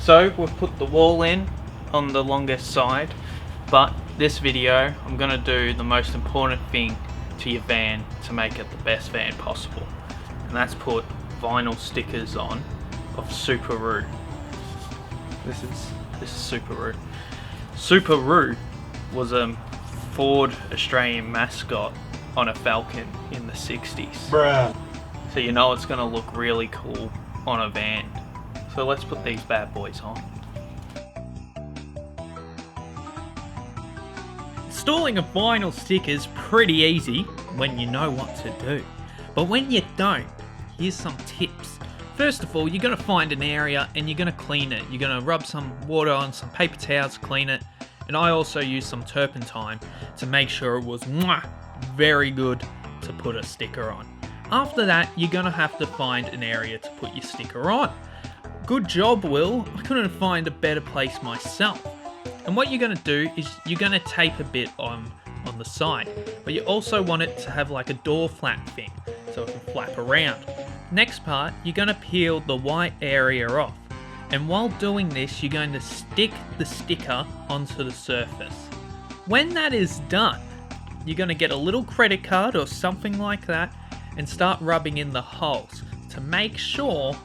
So we've put the wall in on the longest side, but this video I'm going to do the most important thing to your van to make it the best van possible, and that's put vinyl stickers on of Subaru. This is Subaru. Subaru was a Ford Australian mascot on a Falcon in the 60s. Bruh. So you know it's going to look really cool on a van. So let's put these bad boys on. Installing a vinyl sticker is pretty easy when you know what to do. But when you don't, here's some tips. First of all, you're going to find an area and you're going to clean it. You're going to rub some water on some paper towels, clean it. And I also used some turpentine to make sure it was very good to put a sticker on. After that, you're going to have to find an area to put your sticker on. Good job, Will. I couldn't find a better place myself. And what you're going to do is you're going to tape a bit on the side, but you also want it to have like a door flap thing so it can flap around. Next part, you're going to peel the white area off, and while doing this you're going to stick the sticker onto the surface. When that is done, you're going to get a little credit card or something like that and start rubbing in the holes to make sure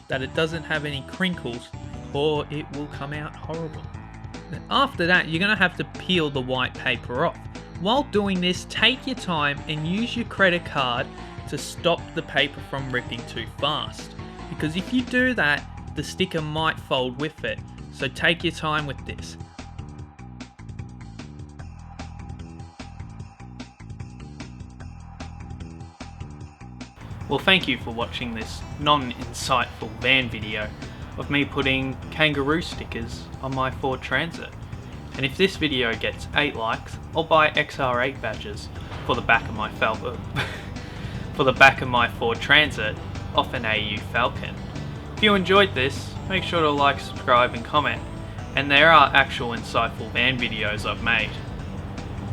that it doesn't have any crinkles, or it will come out horrible. After that, you're going to have to peel the white paper off. While doing this, take your time and use your credit card to stop the paper from ripping too fast, because if you do that, the sticker might fold with it. So take your time with this. Well, thank you for watching this non-insightful van video of me putting kangaroo stickers on my Ford Transit. And if this video gets 8 likes, I'll buy XR8 badges for the back of my Ford Transit off an AU Falcon. If you enjoyed this, make sure to like, subscribe and comment. And there are actual insightful van videos I've made.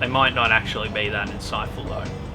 They might not actually be that insightful though.